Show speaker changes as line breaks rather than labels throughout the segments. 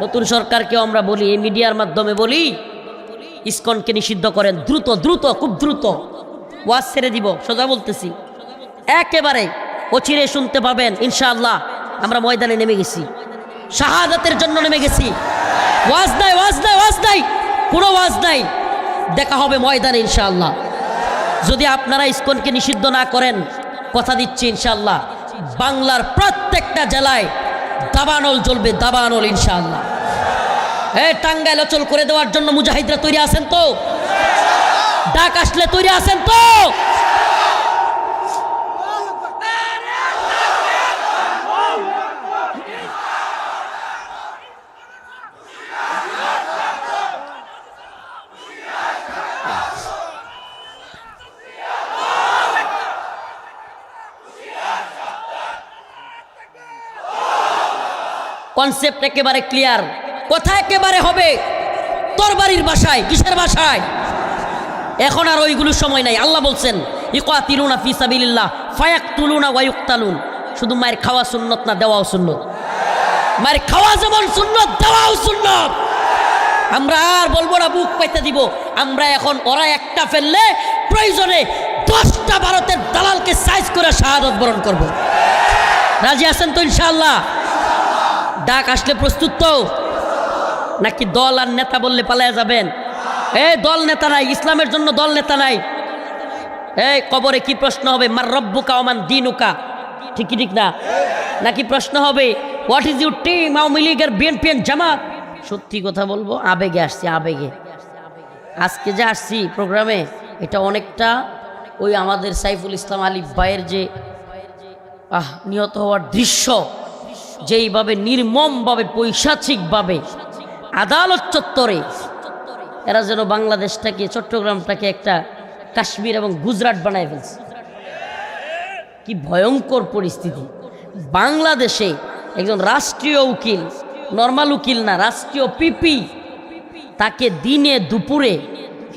নতুন সরকারকেও আমরা বলি, এই মিডিয়ার মাধ্যমে বলি, ইসকনকে নিষিদ্ধ করেন দ্রুত দ্রুত, খুব দ্রুত। ওয়াজ ছেড়ে দিব, সোজা বলতেছি, একেবারে অচিরে শুনতে পাবেন ইনশাআল্লাহ। আমরা ময়দানে নেমে গেছি, শাহাদাতের জন্য নেমে গেছি। ওয়াজ নাই, ওয়াজ নাই, ওয়াজ নাই, কোনো ওয়াজ নাই, দেখা হবে ময়দানে ইনশাআল্লাহ। যদি আপনারা ইসকনকে নিষিদ্ধ না করেন, কথা দিচ্ছি ইনশাআল্লাহ বাংলার প্রত্যেকটা জেলায় দাবানল জ্বলবে, দাবানল ইনশাআল্লাহ। টাঙ্গাইল অচল করে দেওয়ার জন্য মুজাহিদরা তৈরি আছেন তো? ডাক আসলে তৈরি আছেন তো? কনসেপ্ট একেবারে ক্লিয়ার, কথা একেবারে হবে তরবারির ভাষায়। কিসের ভাষায়? এখন আর ওইগুলোর সময় নাই। আল্লাহ বলছেন ইকাতিলুনা ফি সাবিলিল্লাহ ফায়াকতুলুনা ওয়া ইউকতালুন। শুধু মায়ের খাওয়া সুন্নত না, দেওয়াও সুন্নত। মায়ের খাওয়া যেমন সুন্নত, দেওয়াও সুন্নত। আমরা আর বলবো না বুক পাইতে দিব। আমরা এখন ওরা একটা ফেললে প্রয়োজনে 10টা ভারতের দালালকে সাইজ করে শাহাদত বরণ করব। রাজি আছেন তো ইনশাআল্লাহ? ডাক আসলে প্রস্তুত তো? নাকি দল আর নেতা বললে পালায়া যাবেন? দল নেতা নাই, ইসলামের জন্য দল নেতা নাই। কবরে কি প্রশ্ন হবে? মার রব্বুকা ওয়া মান দীনুকা, ঠিক কি ঠিক না? নাকি প্রশ্ন হবে what is your team, Awami লীগের, বিএনপি এর জামাত? সত্যি কথা বলবো, আবেগে আসছি, আবেগে। আজকে যে আসছি প্রোগ্রামে, এটা অনেকটা ওই আমাদের সাইফুল ইসলাম আলিফ ভাইয়ের যে নিহত হওয়ার দৃশ্য, যেইভাবে নির্মমভাবে পৈশাচিকভাবে আদালত চত্বরে এরা যেন বাংলাদেশটাকে, চট্টগ্রামটাকে একটা কাশ্মীর এবং গুজরাট বানায় ফেলছে। কি ভয়ঙ্কর পরিস্থিতি! বাংলাদেশে একজন রাষ্ট্রীয় উকিল, নর্মাল উকিল না, রাষ্ট্রীয় পিপি, তাকে দিনে দুপুরে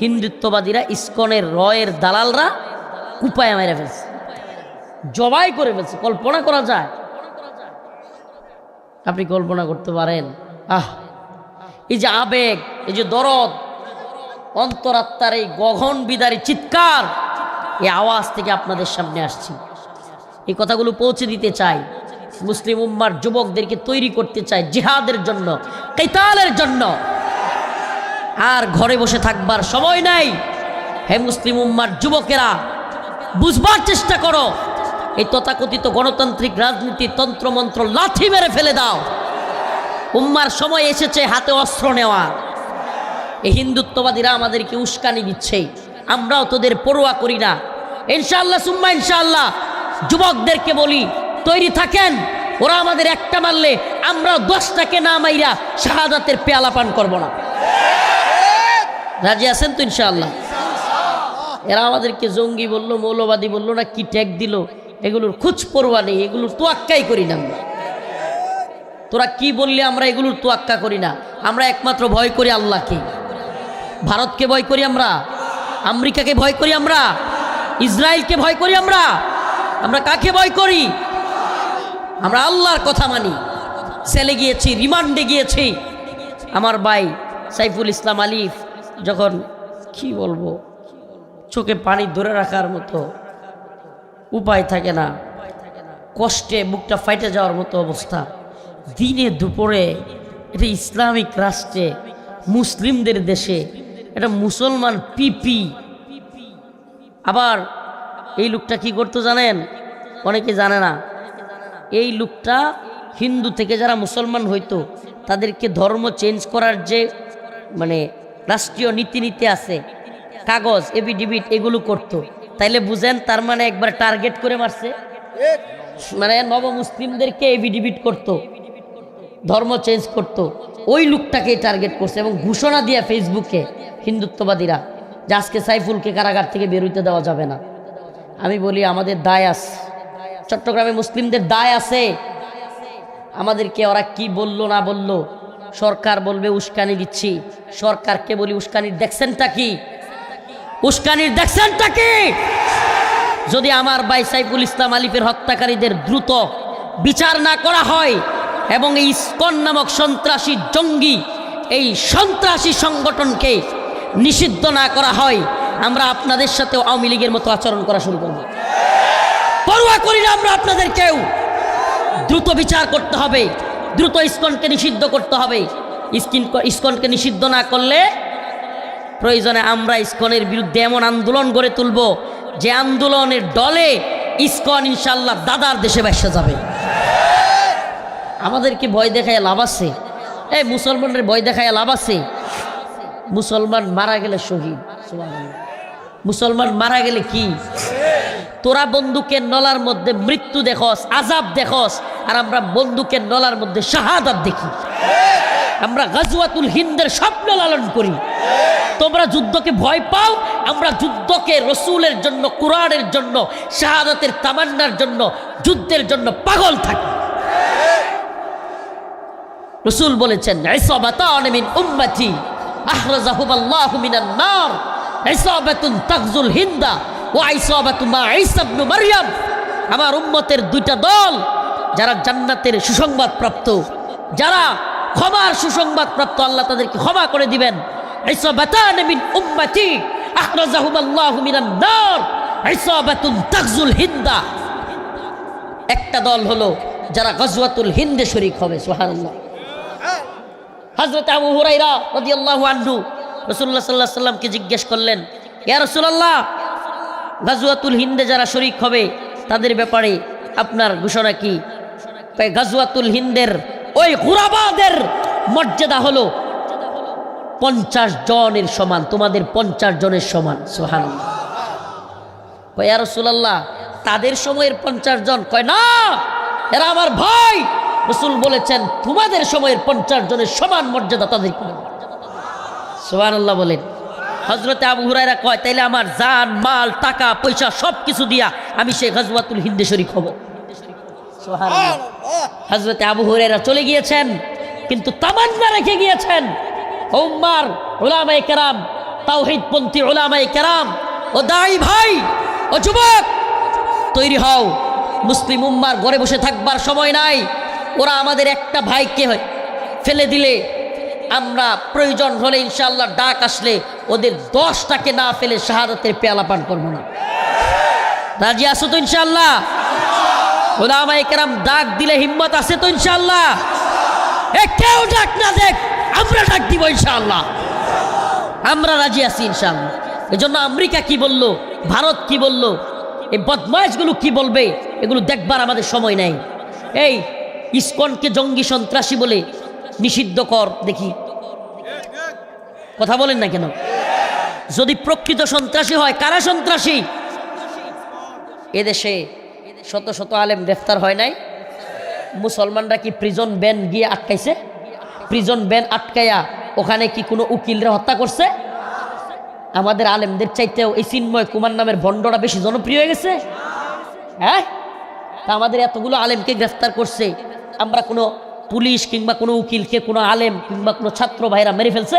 হিন্দুত্ববাদীরা, ইসকনের রয়ের দালালরা কুপায় মেরে ফেলছে, জবাই করে ফেলছে। কল্পনা করা যায়? আপনি কল্পনা করতে পারেন? এই যে আবেগ, এই যে দরদ, অন্তরাত্মার এই গগন বিদারী চিৎকার, এই আওয়াজ থেকে আপনাদের সামনে আসছি। এই কথাগুলো পৌঁছে দিতে চাই, মুসলিম উম্মার যুবকদেরকে তৈরি করতে চাই জিহাদের জন্য, কিতালের জন্য। আর ঘরে বসে থাকবার সময় নাই। হে মুসলিম উম্মার যুবকেরা, বুঝবার চেষ্টা করো। এই তথাকথিত গণতান্ত্রিক রাজনীতি, তন্ত্রমন্ত্র লাথি মেরে ফেলে দাও। উম্মার সময় এসেছে হাতে অস্ত্র নেওয়া। এই হিন্দুত্ববাদীরা আমাদেরকে উস্কানি দিচ্ছে, আমরাও তোদের পরোয়া করি না। ইনশাআল্লাহ সুম্মা ইনশাআল্লাহ যুবকদেরকে বলি, তৈরি থাকেন। ওরা আমাদের একটা মারলে আমরাও 10টাকে না মাইরা শাহাদাতের পেয়ালা পান করব না। রাজি আছেন তো ইনশাআল্লাহ? এরা আমাদেরকে জঙ্গি বললো, মৌলবাদী বললো, না কি ট্যাগ দিল, এগুলোর খোঁজ পরোয়া নেই, এগুলোর তোয়াক্কাই করি না আমরা। তোরা কি বললে আমরা এগুলোর তোয়াক্কা করি না। আমরা একমাত্র ভয় করি আল্লাহকে। ভারতকে ভয় করি আমরা, আমেরিকাকে ভয় করি আমরা, ইসরায়েলকে ভয় করি আমরা। আমরা কাকে ভয় করি? আমরা আল্লাহর কথা মানি। সেলে গিয়েছি, রিমান্ডে গিয়েছি। আমার ভাই সাইফুল ইসলাম আলিফ যখন, কি বলবো, চোখে পানি ধরে রাখার মতো উপায় থাকে না, কষ্টে বুকটা ফাইটে যাওয়ার মতো অবস্থা, দিনে দুপুরে এটা ইসলামিক রাষ্ট্রে, মুসলিমদের দেশে, এটা মুসলমান পিপি। আবার এই লোকটা কি করতো জানেন? অনেকে জানে না। এই লোকটা হিন্দু থেকে যারা মুসলমান হইতো তাদেরকে ধর্ম চেঞ্জ করার যে মানে রাষ্ট্রীয় নীতি আছে, কাগজ, এফিডেভিট, এগুলো করতো। তাইলে বুঝেন, তার মানে একবার টার্গেট করে মারছে। মানে নব মুসলিমদেরকে এফিডেভিট করতো, ধর্ম চেঞ্জ করতো, ওই লোকটাকে টার্গেট করছে এবং ঘোষণা দিয়ে ফেসবুকে হিন্দুত্ববাদীরা যে আজকে সাইফুলকে কারাগার থেকে বেরোতে দেওয়া যাবে না। আমি বলি আমাদের দায় আছে, চট্টগ্রামে মুসলিমদের দায় আছে। আমাদেরকে ওরা কি বললো না বললো, সরকার বলবে উস্কানি দিচ্ছি, সরকারকে বলি উস্কানির দেখছেনটা কি? উস্কানির দেখছেনটা কি? যদি আমার ভাই সাইফুল ইসলাম আলিফের হত্যাকারীদের দ্রুত বিচার না করা হয়, এবং এই ইসকন নামক সন্ত্রাসী জঙ্গি এই সন্ত্রাসী সংগঠনকে নিষিদ্ধ না করা হয়, আমরা আপনাদের সাথে আওয়ামী লীগের মতো আচরণ করা শুরু করব। পরোয়া করি না আমরা আপনাদের কেউ। দ্রুত বিচার করতে হবে, দ্রুত ইসকনকে নিষিদ্ধ করতে হবে। ইসকনকে নিষিদ্ধ না করলে প্রয়োজনে আমরা ইসকনের বিরুদ্ধে এমন আন্দোলন গড়ে তুলব যে আন্দোলনের দলে ইসকন ইনশাল্লাহ দাদার দেশে বেসে যাবে। আমাদেরকে ভয় দেখায় লাভ আছে? এই মুসলমানের ভয় দেখায় লাভ আছে? মুসলমান মারা গেলে শহীদ, মুসলমান মারা গেলে কি? তোরা বন্দুকের নলার মধ্যে মৃত্যু দেখস, আযাব দেখস, আর আমরা বন্দুকের নলার মধ্যে শাহাদাত দেখি। আমরা গাজওয়াতুল হিন্দের স্বপ্ন লালন করি। তোমরা যুদ্ধকে ভয় পাও, আমরা যুদ্ধকে রসুলের জন্য, কোরআনের জন্য, শাহাদাতের তামান্নার জন্য, যুদ্ধের জন্য পাগল থাকি। রসুল বলেছেন, ইসাবাতান মিন উম্মতি আখরাজাহুমাল্লাহু মিনান নার, ইসাবাতুন তাগজুল হিন্দা ওয়া ইসাবাতু মা ঈসা ইবনে মারইয়াম। আমার উম্মতের দুইটা দল, যারা জান্নাতের সুসংবাদ প্রাপ্ত, যারা ক্ষমার সুসংবাদ প্রাপ্ত, আল্লাহ তাদেরকে ক্ষমা করে দিবেন। ইসাবাতান মিন উম্মতি আখরাজাহুমাল্লাহু মিনান নার, ইসাবাতুন তাগজুল হিন্দা। একটা দল হলো যারা গজওয়াতুল হিন্দে শরীক হবে। সুবহানাল্লাহ। হযরত আবু হুরায়রা রাদিয়াল্লাহু আনহু রাসূলুল্লাহ সাল্লাল্লাহু আলাইহি ওয়াসাল্লামকে জিজ্ঞেস করলেন, ইয়া রাসূলুল্লাহ, গাজওয়াতুল হিন্দে যারা শরীক হবে তাদের ব্যাপারে আপনার ঘোষণা কি? গাজওয়াতুল হিন্দের ওই গুরাবাদের মর্যাদা হলো 50 জনের সমান, তোমাদের 50 জনের সমান। সুবহানাল্লাহ। কয় ইয়া রাসূলুল্লাহ, তাদের সময়ের 50 জন? কয় না, এরা আমার ভাই। রাসূল বলেছেন, তোমাদের সময়ের 50 জনের সমান মর্যাদা তাদের। সুবহানাল্লাহ বলেন। হযরতে আবু হুরায়রা কয়, তাইলে আমার জান মাল টাকা পয়সা সব কিছু দিয়া আমি সেই গাজওয়াতুল হিন্দে শরীক হব। সুবহানাল্লাহ। হযরতে আবু হুরায়রা চলে গিয়েছেন, কিন্তু তামান্না রেখে গিয়েছেন। উম্মার উলামায়ে কেরাম, তাওহীদপন্থী উলামায়ে কেরাম, ও দাঈ ভাই, ও যুবক, তৈরি হও। মুসলিম উম্মার ঘরে বসে থাকবার সময় নাই। ওরা আমাদের একটা ভাইকে ফেলে দিলে আমরা প্রয়োজন হলে ইনশাআল্লাহ ডাক আসলে ওদের 10টাকে না ফেলে শাহাদাতের পেয়ালা পান করবো না। রাজি আছো তো ইনশাআল্লাহ? উলামায়ে কেরাম ডাক দিলে হিম্মত আছে তো ইনশাআল্লাহ? কেউ ডাক না দেখ, আমরা ডাক দিব ইনশাআল্লাহ। আমরা রাজি আছি ইনশাআল্লাহ। এজন্য আমেরিকা কি বলল, ভারত কি বলল, এই বদমাইশগুলো কি বলবে, এগুলো দেখবার আমাদের সময় নাই। এই ইসকনকে জঙ্গি সন্ত্রাসী বলে নিষিদ্ধ কর দেখি, কথা বলেন না কেন? যদি প্রকৃত সন্ত্রাসী হয়, কারা সন্ত্রাসী? এদেশে শত শত আলেম গ্রেফতার হয় নাই? মুসলমানরা কি প্রিজন ব্যান গিয়ে আটকাইছে? প্রিজন ব্যান আটকাইয়া ওখানে কি কোনো উকিলরা হত্যা করছে? আমাদের আলেমদের চাইতেও এই চিন্ময় কুমার নামের ভণ্ডরা বেশি জনপ্রিয় হয়ে গেছে। হ্যাঁ, তা আমাদের এতগুলো আলেমকে গ্রেফতার করছে, আমরা কোনো পুলিশ কিংবা কোনো উকিলকে, কোনো আলেম কিংবা কোনো ছাত্র ভাইরা মেরে ফেলছে?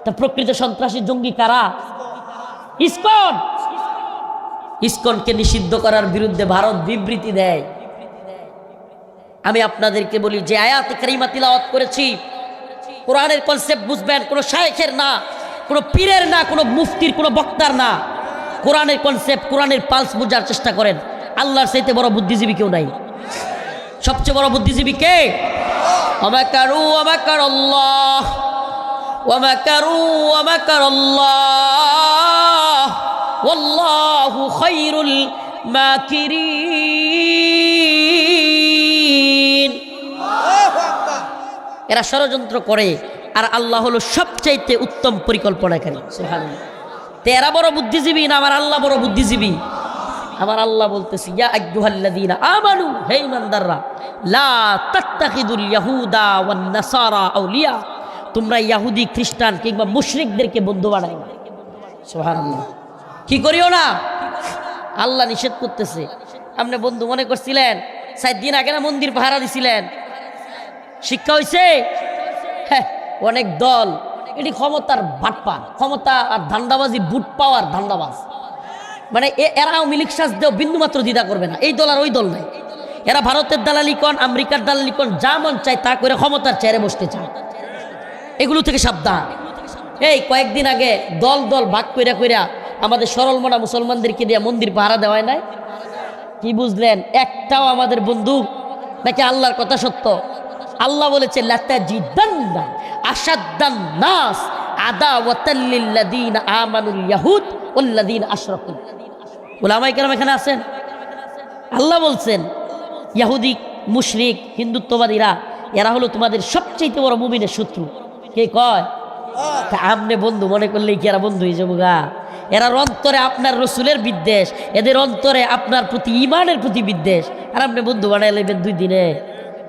তা প্রকৃত সন্ত্রাসী জঙ্গি কারা? ইসকন। ইসকনকে নিষিদ্ধ করার বিরুদ্ধে ভারত বিবৃতি দেয়। আমি আপনাদেরকে বলি, যে আয়াতে কারিমা তিলাওয়াত করেছি, কোরআনের কনসেপ্ট বুঝবেন, কোনো শায়েখের না, কোনো পীরের না, কোনো মুফতির, কোনো বক্তার না। কোরআনের কনসেপ্ট, কোরআনের পালস বোঝার চেষ্টা করেন। আল্লাহর চাইতে বড় বুদ্ধিজীবী কেউ নাই। সবচেয়ে বড় বুদ্ধিজীবী কে? ওয়ামাকারু ওয়ামাকারাল্লাহ ওয়ামাকারু ওয়ামাকারাল্লাহ ওয়াল্লাহু খায়রুল মাকিরিন। এরা ষড়যন্ত্র করে, আর আল্লাহ হলো সবচাইতে উত্তম পরিকল্পনাকারী। সুবহানাল্লাহ। তে এরা বড় বুদ্ধিজীবী না আমার আল্লাহ বড় বুদ্ধিজীবী? আমার আল্লাহ বলতেছি, ইয়া আইয়ুহাল্লাযীনা আমানু, হে ঈমানদাররা, লা তাত্তাখিদুল ইয়াহুদা ওয়ান নাসারা আউলিয়া, তোমরা ইহুদি খ্রিস্টান কিংবা মুশরিকদেরকে বন্ধু বানাই না। সুবহানাল্লাহ। কি করিও না, আল্লাহ নিষেধ করতেছে। আপনি বন্ধু মনে করছিলেন 4 দিন আগে না মন্দির পাহারা দিছিলেন? শিক্ষা হইছে? হ্যাঁ, অনেক দল, এটি ক্ষমতার বাটপা, ক্ষমতা আর ধান্দাবাজি, বুট পাওয়ার ধান্দাবাজ। মানে এরা আওয়ামী লীগ সাজ দেও বিন্দু মাত্র দ্বিধা করবে না। এই দল আর ওই দল নাই, এরা ভারতের দালালি কন, আমেরিকার দালালি কন, যা মন চায় তা করে ক্ষমতার চেয়ারে বসতে চায়। এগুলো থেকে সাবধান। এই কয়েকদিন আগে দল দল ভাগ কইরা কইরা আমাদের সরল মনা মুসলমানদেরকে দিয়ে মন্দির পাহারা দেওয়ায় নাই? কি বুঝলেন? একটাও আমাদের বন্ধু নাকি আল্লাহর কথা সত্য? আল্লাহ বলেছে লাতাজিদান্না আশাদ্দান নাস আদাওয়াতাল লিল্লাযিনা আমানুল ইয়াহুদ ওয়াল্লাযিনা আশরাকু। উলামায়ে কেরাম এখানে আছেন। আল্লাহ বলছেন ইহুদি, মুশরিক, হিন্দুত্ববাদীরা এরা হলো তোমাদের সবচেয়ে বড় মুমিনের শত্রু। কে কয়? আমনে বন্ধু মনে করলেই কি এরা বন্ধু হয়ে যাবো গা? এরা অন্তরে আপনার রসুলের বিদ্বেষ, এদের অন্তরে আপনার প্রতি ইমানের প্রতি বিদ্বেষ, আর আপনি বন্ধু বানাই নেবেন 2 দিনে?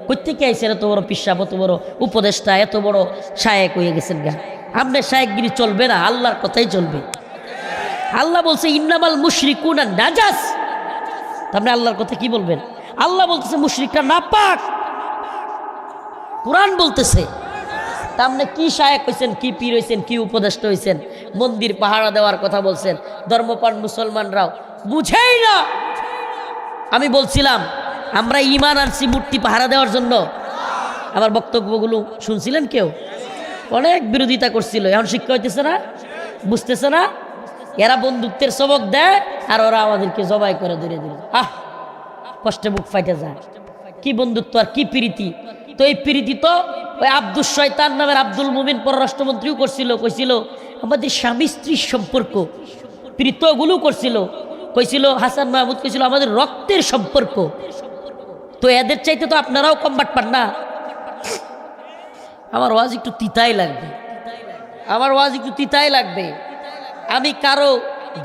কোত্থেকে আইসেন? এত বড় পিসাব, এত বড় উপদেষ্টা, এত বড় শায়েক হয়ে গেছেন গা? আপনার শায়েকগিরি চলবে না, আল্লাহর কথাই চলবে। আল্লাহ বলছে ইন্নামাল মুশরিকুনা নাজাস। আপনি আল্লাহর কথা কি বলবেন? আল্লাহ বলতেছে মুশরিকরা নাপাক, কুরআন বলতেছে। আপনি কি শায়েক হয়েছেন, কি পীর হয়েছেন, কি উপদেষ্টা হয়েছেন? মন্দির পাহারা দেওয়ার কথা বলছেন। ধর্মপ্রাণ মুসলমানরাও বুঝেই না। আমি বলছিলাম আমরা ঈমান আনছি মূর্তি পাহারা দেওয়ার জন্য। আমার বক্তব্যগুলো শুনছিলেন কেউ? অনেক বিরোধিতা করছিল। এখন শিক্ষা হইতেছে না, বুঝতেছে না? এরা বন্ধুত্বের সবক দেয় আর ওরা আমাদেরকে জবাই করে ধরে দিল। কষ্টে বুক ফাইটে যায়। কি বন্ধুত্ব আর কি প্রীতি! তো এই প্রীতি তো ওই আব্দুল শয়তান নামের আব্দুল মুমিন পররাষ্ট্রমন্ত্রীও করছিল। কইছিল আমাদের স্বামী স্ত্রীর সম্পর্ক, প্রীতগুলো করছিল। কইছিল হাসান মাহমুদ কইছিল আমাদের রক্তের সম্পর্ক। তো এদের চাইতে তো আপনারাও কমবাট পান না। আমার ওয়াজ একটু তিতাই লাগবে, আমার ওয়াজ একটু তিতাই লাগবে। আমি কারো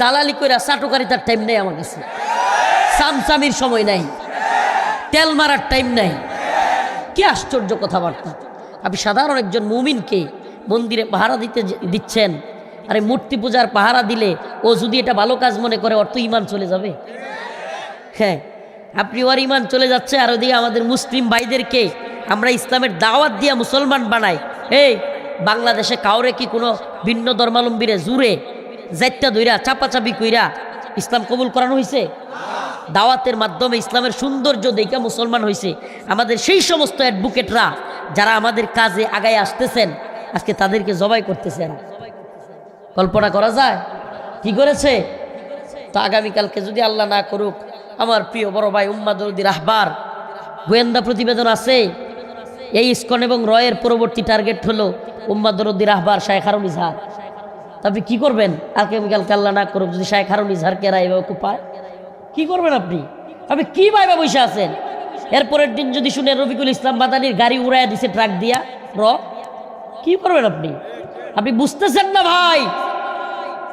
দালালি করে চাটুকারিতার টাইম নেই আমার কাছে, সামসামির সময় নাই, তেল মারার টাইম নাই। কি আশ্চর্য কথাবার্তা! আপনি সাধারণ একজন মুমিনকে মন্দিরে পাহারা দিচ্ছেন। আরে মূর্তি পূজার পাহারা দিলে ও যদি এটা ভালো কাজ মনে করে ওর তো ইমান চলে যাবে। হ্যাঁ, আপনি ওর ইমান চলে যাচ্ছে। আর ওদিকে আমাদের মুসলিম ভাইদেরকে আমরা ইসলামের দাওয়াত দিয়া মুসলমান বানাই। এই বাংলাদেশে কাউরে কি কোনো ভিন্ন ধর্মাবলম্বীরে জুড়ে জাইত্যা ধইরা চাপাচাপি কইরা ইসলাম কবুল করানো হয়েছে? দাওয়াতের মাধ্যমে ইসলামের সৌন্দর্য দেখে মুসলমান হয়েছে। আমাদের সেই সমস্ত অ্যাডভোকেটরা যারা আমাদের কাজে আগায় আসতেছেন, আজকে তাদেরকে জবাই করতেছে। এরা কল্পনা করা যায় কি করেছে? তো আগামীকালকে যদি আল্লাহ না করুক, আমার প্রিয় বড় ভাই উম্মাদুদ্দিন রাহবার গোয়েন্দা প্রতিবেদন আছে, এই ইসকন এবং রয়ের পরবর্তী টার্গেট হলো উম্মাদুদ্দিন রাহবার শায়েখ হারুন ইজহার। আপনি কি করবেন আগামীকালকে আল্লাহ না করুক যদি শায়েখ হারুন ইজহারকে এরা এভাবে কুপায়? কি করবেন আপনি? আপনি কি ভাইবা বসে আছেন? এরপরের দিন যদি শুনে রফিকুল ইসলাম মাদানির গাড়ি উড়াইয়া দিছে ট্রাক দিয়া কি করবেন আপনি? আপনি বুঝতেছেন না ভাই?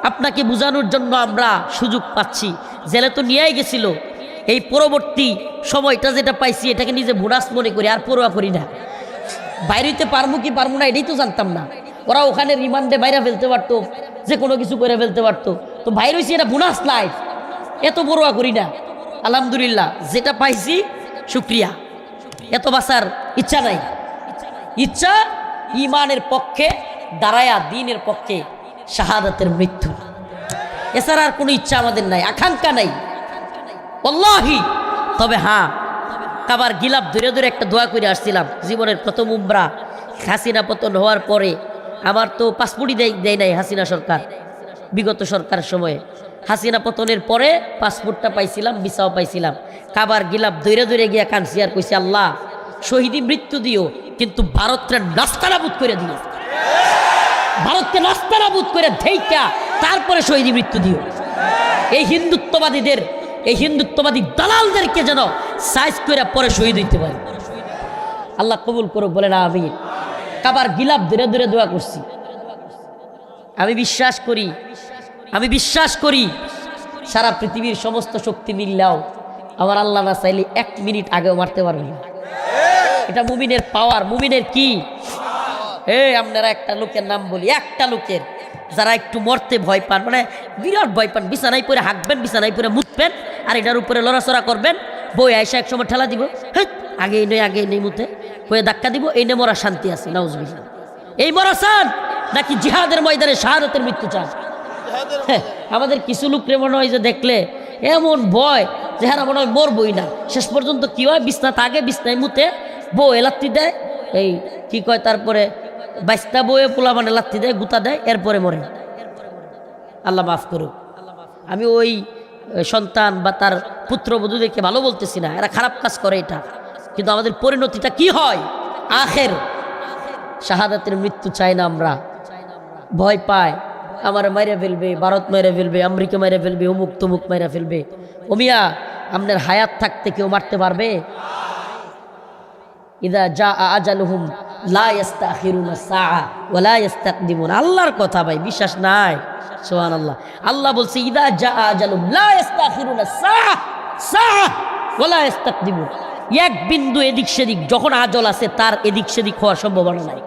আপনাকে বোঝানোর জন্য আমরা সুযোগ পাচ্ছি। জেলে তো নিয়েই গেছিল, এই পরবর্তী সময়টা যেটা পাইছি এটাকে নিজে বোনাস মনে করি, আর পরোয়া করি না। বাইরেতে পারবো কি পারবো না এটাই তো জানতাম না। ওরা ওখানে রিমান্ডে বাইরে ফেলতে পারতো, যে কোনো কিছু করে ফেলতে পারতো। তো বাইরে হয়েছি এটা বোনাস লাইফ, এত পরোয়া করি না। আলহামদুলিল্লাহ যেটা পাইছি শুক্রিয়া। এত বাঁচার ইচ্ছা নাই। ইচ্ছা ইমানের পক্ষে দাঁড়ায়া দিনের পক্ষে শাহাদাতের মৃত্যু, এছাড়া আর কোনো ইচ্ছা আমাদের নাই, আকাঙ্ক্ষা নাই আল্লাহি। তবে হ্যাঁ, কাবার গিলাপ ধরে ধরে একটা দোয়া করে আসছিলাম। জীবনের প্রথম উমরা হাসিনা পতন হওয়ার পরে আমার তো পাসপোর্টই দেয় নাই হাসিনা সরকার। বিগত সরকারের সময়ে হাসিনা পতনের পরে পাসপোর্টটা পাইছিলাম, ভিসাও পাইছিলাম। কাবার গিলাপ ধরে ধরে গিয়া কানছি আর কইছি আল্লাহ শহীদি মৃত্যু দিও, কিন্তু ভারতকে নাস্তানাবুদ করে দিও, ভারতকে নাস্তানাবুদ করে ধেইকা তারপরে শহীদি মৃত্যু দিও। এই হিন্দুত্ববাদীদের, এই হিন্দুত্ববাদী দালালদেরকে যেন সাইজ করে পরে শহীদ হইতে পারে। আল্লাহ কবুল করুক, বলে না আমি। কাবার গিলাপ ধরে ধরে দোয়া করছি। আমি বিশ্বাস করি সারা পৃথিবীর সমস্ত শক্তি মিললেও আমার আল্লাহ না চাইলে 1 মিনিট আগেও মারতে পারবে না। এটা মুমিনের পাওয়ার। মুমিনের কি? আপনারা একটা লোকের নাম বলি, একটা লোকের যারা একটু মরতে ভয় পান, মানে বিরাট ভয় পান, বিছানায় পরে হাঁকবেন, বিছানায় পরে মুতবেন, আর এটার উপরে লড়াচড়া করবেন। বই আয়সা এক সময় ঠেলা দিব, হ্যাঁ আগে নেই মুতে হয়ে ধাক্কা দিব, এই নে মরা শান্তি আছে। নাউজুবিল্লাহ। এই মরা চান নাকি জিহাদের ময়দানে শাহাদাতের মৃত্যু চান? আমাদের কিছু লোকরে মনে হয় যে দেখলে এমন ভয়, যে হ্যাঁ মনে হয় মরবই না। শেষ পর্যন্ত কি হয়, বিছনাতে আগে বিছনায় মুতে বউ লাত্তি দেয়, এই কি কয় তারপরে বাইস্তা বউয়ে পোলা মানে লাত্তি দেয়, গুতা দেয়, এরপরে মরে। আল্লাহ মাফ করুক। আমি ওই সন্তান বা তার পুত্রবধূদেরকে ভালো বলতেছি না, এরা খারাপ কাজ করে এটা, কিন্তু আমাদের পরিণতিটা কি হয় আখের। শাহাদাতের মৃত্যু চাই না আমরা, ভয় পায় আমার মাইরে ফেলবে, ভারত মাইরে ফেলবে, আমেরিকা মাইরে ফেলবে, অমুক তমুক মাইরে ফেলবে। ওমিয়া আপনার হায়াত থাকতে কেউ মারতে পারবে? ইদা জা আজালুহুম লা ইস্তাখিরুনা সাআ ওয়া লা ইস্তাকদিমুন। আল্লাহর কথা ভাই, বিশ্বাস নাই? সুবহানাল্লাহ। আল্লাহ বলছে ইদা জা আজালুহুম লা ইস্তাখিরুনা সাআ সাআ ওয়া লা ইস্তাকদিমুন। এক বিন্দু এদিক সেদিক যখন আজল আছে তার এদিক সেদিক হওয়ার সম্ভাবনা নাই।